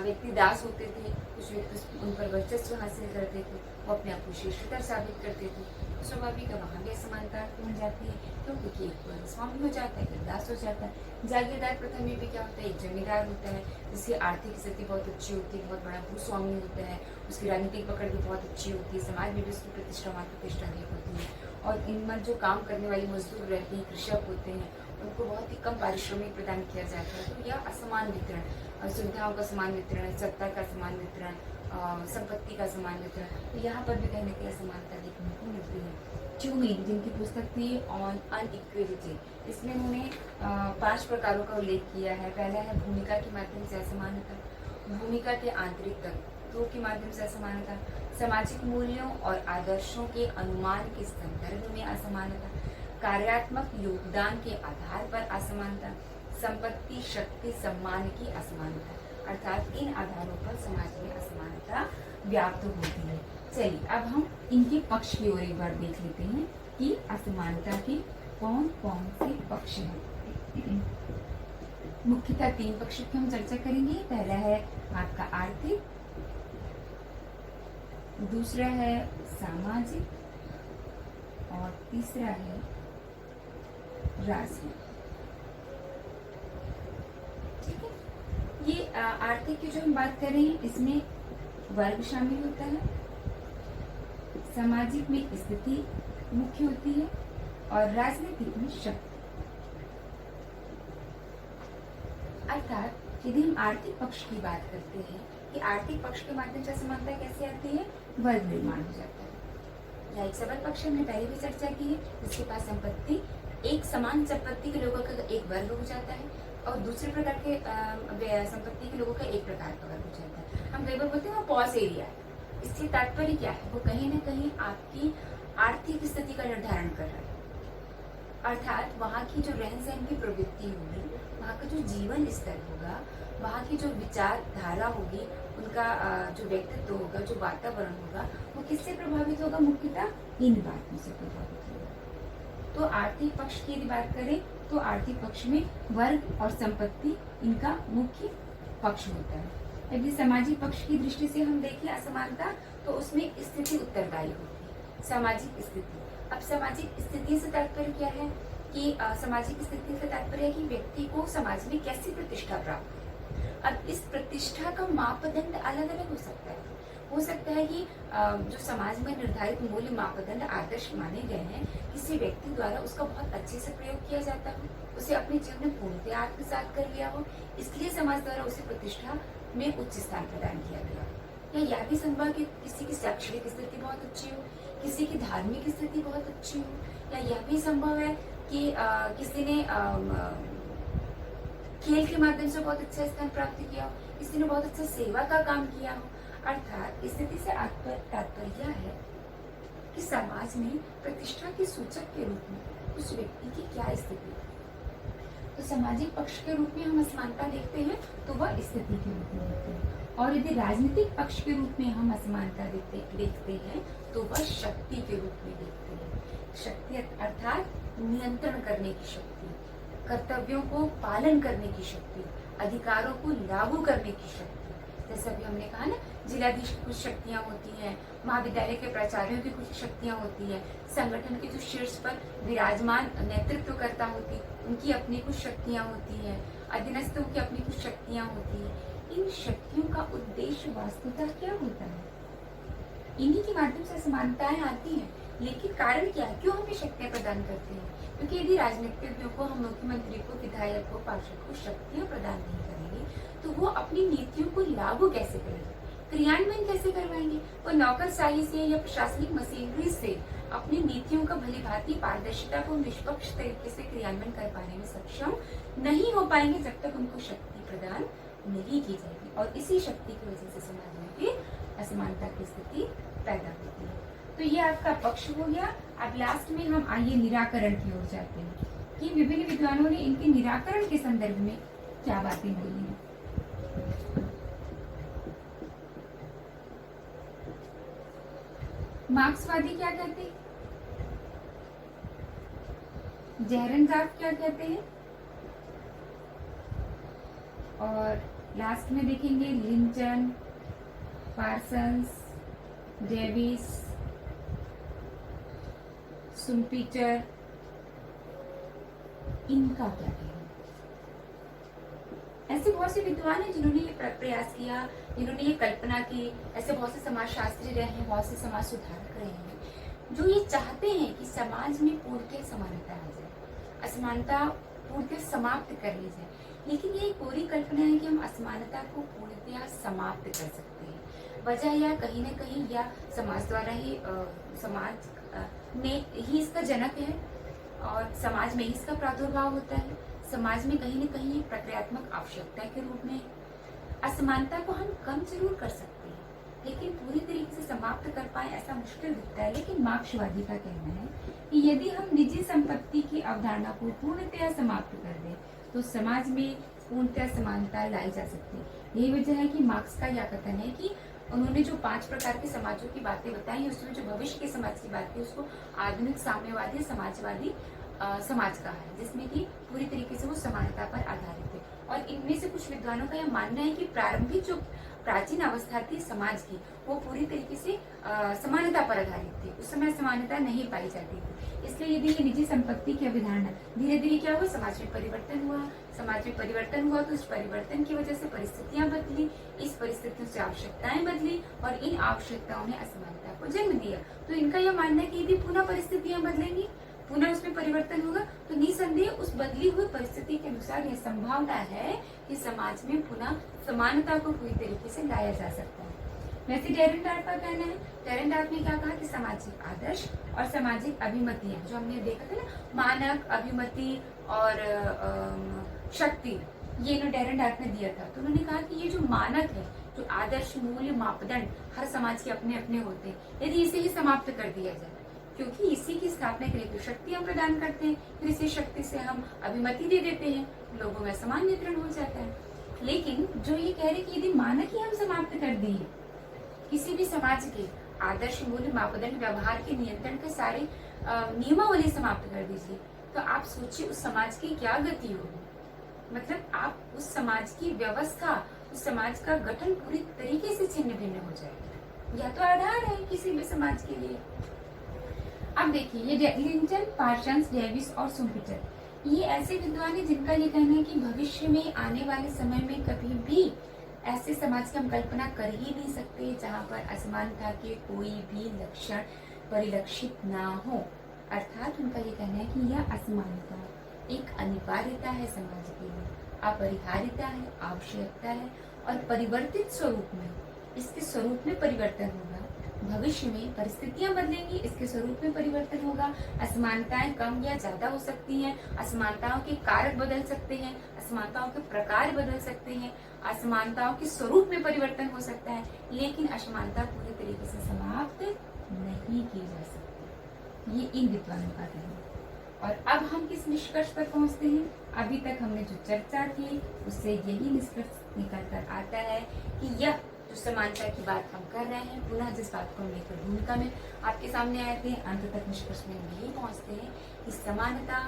व्यक्ति दास होते थे, कुछ व्यक्ति उन पर वर्चस्व हासिल करते थे, वो अपने आप को श्रेष्ठतर साबित करते थे, स्वाभाविक है वहाँ भी असमानता बन जाती है। क्यों? क्योंकि एक स्वामी हो जाता है, एक दास हो जाता है। जागीरदार प्रथा में भी क्या होता है, एक जमींदार होता है, जिसकी आर्थिक स्थिति बहुत अच्छी होती है, बहुत बड़ा भूस्वामी होता है, उसकी राजनीतिक पकड़ भी बहुत अच्छी होती है, समाज में भी उसकी प्रतिष्ठा मान प्रतिष्ठा अधिक होती है। और इनमें जो काम करने वाली मजदूर रहते हैं, कृषक होते हैं, उनको बहुत ही कम पारिश्रमिक प्रदान किया जाता है। तो यह असमान वितरण, सुविधाओं का समान वितरण, सत्ता का समान वितरण, संपत्ति का समान वितरण, तो यहाँ पर भी कहीं ना कहीं असमानता देखने को मिलती है। च्यूमिन, जिनकी पुस्तक थी ऑन अनइक्विटी, इसमें उन्होंने 5 प्रकारों का उल्लेख किया है। पहला है भूमिका के माध्यम से असमानता, भूमिका के आंतरिक तत्वों के माध्यम से असमानता, सामाजिक मूल्यों और आदर्शों के अनुमान के संदर्भ में असमानता, कार्यात्मक योगदान के आधार पर असमानता, संपत्ति, शक्ति, सम्मान की असमानता, अर्थात इन आधारों पर समाज में असमानता व्याप्त होती है। चलिए अब हम इनके पक्ष की ओर एक बार देख लेते हैं कि असमानता के कौन कौन से पक्ष हैं। मुख्यतः 3 पक्षों की हम चर्चा करेंगे। पहला है आपका आर्थिक, दूसरा है सामाजिक और तीसरा है राजनीतिक। ठीक है, ये आर्थिक की जो हम बात कर रहे हैं इसमें वर्ग शामिल होता है, सामाजिक में स्थिति मुख्य होती है और राजनीतिक में शक्ति। अर्थात यदि हम आर्थिक पक्ष की बात करते हैं कि आर्थिक पक्ष के माध्यम से असमानता कैसे आती है, वर्ग निर्माण हो जाता है। या एक सबल पक्ष हमने पहले भी चर्चा की है, जिसके पास संपत्ति, एक समान संपत्ति के लोगों का एक वर्ग हो जाता है और दूसरे प्रकार के संपत्ति के लोगों का एक प्रकार का वर्ग हो जाता है। हम कई बार बोलते हैं वो पॉस एरिया है। इससे तात्पर्य क्या है, वो कहीं ना कहीं आपकी आर्थिक स्थिति का निर्धारण कर रहा है। अर्थात वहाँ की जो रहन सहन की प्रवृत्ति होगी, वहाँ का जो जीवन स्तर होगा, वहाँ की जो विचारधारा होगी, उनका जो व्यक्तित्व होगा, जो वातावरण होगा, वो किससे प्रभावित होगा? मुख्यतः इन बातों से प्रभावित होगा। तो आर्थिक पक्ष की यदि बात करें तो आर्थिक पक्ष में वर्ग और संपत्ति इनका मुख्य पक्ष होता है। यदि सामाजिक पक्ष की दृष्टि से हम देखें असमानता, तो उसमें स्थिति उत्तरदायी होती है। सामाजिक स्थिति, अब सामाजिक स्थिति से तात्पर्य क्या है कि सामाजिक स्थिति से तात्पर्य है कि व्यक्ति को समाज में कैसी प्रतिष्ठा प्राप्त है। अब इस प्रतिष्ठा का मापदंड अलग अलग हो सकता है। हो सकता है कि जो समाज में निर्धारित मूल्य, मापदंड, आदर्श माने गए हैं, किसी व्यक्ति द्वारा उसका बहुत अच्छे से प्रयोग किया जाता हो, उसे अपने जीवन में पूर्णतः आत्मसात कर लिया हो, इसलिए समाज द्वारा उसे प्रतिष्ठा में उच्च स्थान प्रदान किया गया। या यह भी संभव कि किसी की शैक्षणिक स्थिति बहुत अच्छी हो, किसी की धार्मिक स्थिति बहुत अच्छी हो, या यह भी संभव है कि किसी ने खेल के माध्यम से बहुत अच्छा स्थान प्राप्त किया हो, किसी ने बहुत अच्छा सेवा का काम किया हो। अर्थात स्थिति से तात्पर्य है कि समाज में प्रतिष्ठा के सूचक के रूप में उस व्यक्ति की क्या स्थिति है। तो सामाजिक पक्ष के रूप में हम असमानता देखते हैं तो वह स्थिति के रूप में देखते हैं, और यदि राजनीतिक पक्ष के रूप में हम असमानता देखते हैं तो वह शक्ति के रूप में देखते हैं। शक्ति अर्थात नियंत्रण करने की शक्ति, कर्तव्यों को पालन करने की शक्ति, अधिकारों को लागू करने की शक्ति। जैसे अभी हमने कहा ना, जिलाधीश की कुछ शक्तियां होती हैं, महाविद्यालय के प्राचार्यों की कुछ शक्तियां होती हैं, संगठन के जो शीर्ष पर विराजमान नेतृत्वकर्ता होती, उनकी अपनी कुछ शक्तियां होती हैं, अधीनस्थों की अपनी कुछ शक्तियां होती हैं। इन शक्तियों का उद्देश्य वास्तुतः क्या होता है? इन्हीं के माध्यम से समानताएं आती हैं। लेकिन कारण क्या है, क्यों हमें शक्तियां प्रदान करते हैं? क्योंकि यदि राजनीतिज्ञों को, हम मुख्यमंत्री को, विधायक को, पार्षद को शक्तियां प्रदान नहीं करेंगे तो वो अपनी नीतियों को लागू कैसे करेंगे, क्रियान्वयन कैसे करवाएंगे? वो नौकरशाही से या प्रशासनिक मशीनरी से अपनी नीतियों का भली भांति पारदर्शिता को निष्पक्ष तरीके से क्रियान्वयन कर पाने में सक्षम नहीं हो पाएंगे जब तक उनको शक्ति प्रदान नहीं की जाएगी। और इसी शक्ति की वजह से समाज में फिर असमानता की स्थिति पैदा होती है। तो ये आपका पक्ष हो गया। अब लास्ट में हम आइए निराकरण की ओर जाते हैं कि विभिन्न विद्वानों ने इनके निराकरण के संदर्भ में क्या बातें बोली हैं। मार्क्सवादी क्या कहते हैं, जहरनजाफ क्या कहते हैं, और लास्ट में देखेंगे लिंचन, पार्सन्स, डेविस, सुम्पीटर, इनका क्या कहना? ऐसे बहुत से विद्वान हैं जिन्होंने ये प्रयास किया, जिन्होंने ये कल्पना की। ऐसे बहुत से समाजशास्त्री रहे हैं, बहुत से समाज सुधारक रहे हैं जो ये चाहते हैं कि समाज में पूर्णतः समानता आ जाए, असमानता पूर्णतः समाप्त कर ली जाए। लेकिन ये एक पूरी कल्पना है कि हम असमानता को पूर्णतः समाप्त कर सकते हैं। वजह या कहीं न कहीं या समाज द्वारा ही समाज में ही इसका जनक है और समाज में ही इसका प्रादुर्भाव होता है। समाज में कहीं न कहीं एक प्रक्रियात्मक आवश्यकता के रूप में असमानता को हम कम जरूर कर सकते हैं, लेकिन पूरी तरीके से समाप्त कर पाए ऐसा मुश्किल दिखता है। लेकिन मार्क्सवादी का कहना है कि यदि हम निजी संपत्ति की अवधारणा को पूर्णतः समाप्त कर दें तो समाज में पूर्णतः समानता लाई जा सकती है। यही वजह है कि मार्क्स का यह कथन है कि उन्होंने जो 5 प्रकार के समाजों की बातें बताई, उसमें जो भविष्य के समाज की बात की उसको आधुनिक साम्यवादी समाजवादी समाज का है, जिसमें कि पूरी तरीके से वो समानता पर आधारित है। और इनमें से कुछ विद्वानों का यह मानना है कि प्रारंभिक जो प्राचीन अवस्था थी समाज की वो पूरी तरीके से समानता पर आधारित थी। उस समय समानता नहीं पाई जाती थी। इसलिए यदि ये निजी संपत्ति की अवधारणा धीरे धीरे क्या हुआ, समाज में परिवर्तन हुआ। समाज में परिवर्तन हुआ तो इस परिवर्तन की वजह से परिस्थितियां बदली, इस परिस्थितियों से आवश्यकताएं बदली और इन आवश्यकताओं ने असमानता को जन्म दिया। तो इनका यह मानना है कि यदि पुनः परिस्थितियां बदलेंगी, पुनः उसमें परिवर्तन होगा तो निसंदेह उस बदली हुई परिस्थिति के अनुसार यह संभावना है कि समाज में पुनः समानता को पूरी तरीके से लाया जा सकता है। वैसे डेरेनडार्फ का कहना है, डेरेनडार्फ ने क्या कहा कि सामाजिक आदर्श और सामाजिक अभिमतियां, जो हमने देखा था ना, मानक, अभिमति और शक्ति, ये इन्होंने डेरेनडार्फ ने दिया था। तो उन्होंने कहा कि ये जो मानक है, जो आदर्श मूल्य मापदंड हर समाज के अपने अपने होते हैं, यदि इसे ही समाप्त कर दिया जाए, क्योंकि इसी की स्थापना के लिए तो शक्ति हम प्रदान करते हैं, फिर इसी शक्ति से हम अभिमति दे देते हैं, लोगों में समान वितरण हो जाता है। लेकिन जो ये कह रहे कि यदि मानक ही हम समाप्त कर दिए, किसी भी समाज के आदर्श मूल्य मापदंड व्यवहार के नियंत्रण के सारे नियमावली समाप्त कर दीजिए, तो आप सोचिए उस समाज की क्या गति होगी। मतलब आप उस समाज की व्यवस्था, उस समाज का गठन पूरी तरीके से छिन्न भिन्न हो जाएगा। यह तो आधार है किसी भी समाज के लिए। अब देखिए, ये लिंटन, पार्सन्स, डेविस और सुम्पिटर, ये ऐसे विद्वान हैं जिनका ये कहना है कि भविष्य में आने वाले समय में कभी भी ऐसे समाज की हम कल्पना कर ही नहीं सकते जहाँ पर असमानता के कोई भी लक्षण परिलक्षित ना हो। अर्थात उनका ये कहना है कि यह असमानता एक अनिवार्यता है समाज के लिए, अपरिहार्यता है, आवश्यकता है और परिवर्तित स्वरूप में, इसके स्वरूप में परिवर्तन होगा। भविष्य में परिस्थितियां बदलेंगी, इसके स्वरूप में परिवर्तन होगा। असमानताएं कम या ज्यादा हो सकती हैं, असमानताओं के कारक बदल सकते हैं, असमानताओं के प्रकार बदल सकते हैं, असमानताओं के स्वरूप में परिवर्तन हो सकता है, लेकिन असमानता पूरी तरीके से समाप्त नहीं की जा सकती। ये इन विद्वानों का कहना है। और अब हम किस निष्कर्ष पर पहुंचते हैं? अभी तक हमने जो चर्चा की उससे यही निष्कर्ष निकल कर आता है कि यह जो समानता की बात हम कर रहे हैं, पुनः जिस बात को हम लेकर भूमिका में आपके सामने आए थे, अंत तक निष्कर्ष में हम यही पहुंचते हैं कि समानता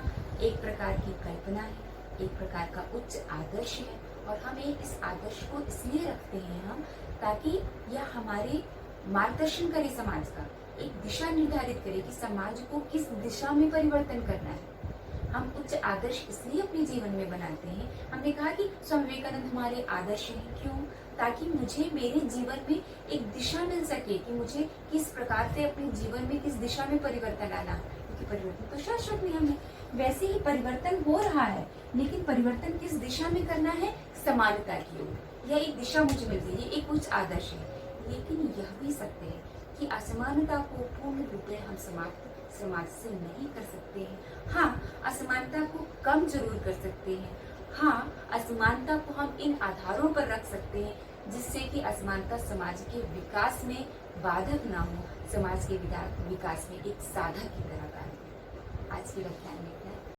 एक प्रकार की कल्पना है, एक प्रकार का उच्च आदर्श है और हमें इस आदर्श को इसलिए रखते हैं हम, ताकि यह हमारे मार्गदर्शन करे, समाज का एक दिशा निर्धारित करे कि समाज को किस दिशा में परिवर्तन करना है। हम उच्च आदर्श इसलिए अपने जीवन में बनाते हैं। हमने कहा कि स्वामी विवेकानंद हमारे आदर्श हैं, क्यों? ताकि मुझे मेरे जीवन में एक दिशा मिल सके कि मुझे किस प्रकार से अपने जीवन में किस दिशा में परिवर्तन लाना है, क्योंकि परिवर्तन तो शाश्वत नियम है। वैसे ही परिवर्तन हो रहा है, लेकिन परिवर्तन किस दिशा में करना है? समानता की ओर। यह एक दिशा मुझे मिल गई, एक उच्च आदर्श है। लेकिन यह भी सत्य है कि असमानता को पूर्ण रूप में हम समाज से नहीं कर सकते हैं। हाँ, असमानता को कम जरूर कर सकते हैं। हाँ, असमानता को हम इन आधारों पर रख सकते हैं जिससे कि असमानता समाज के विकास में बाधक ना हो, समाज के विकास में एक साधक की तरह कार्य करे। आज के व्याख्यान में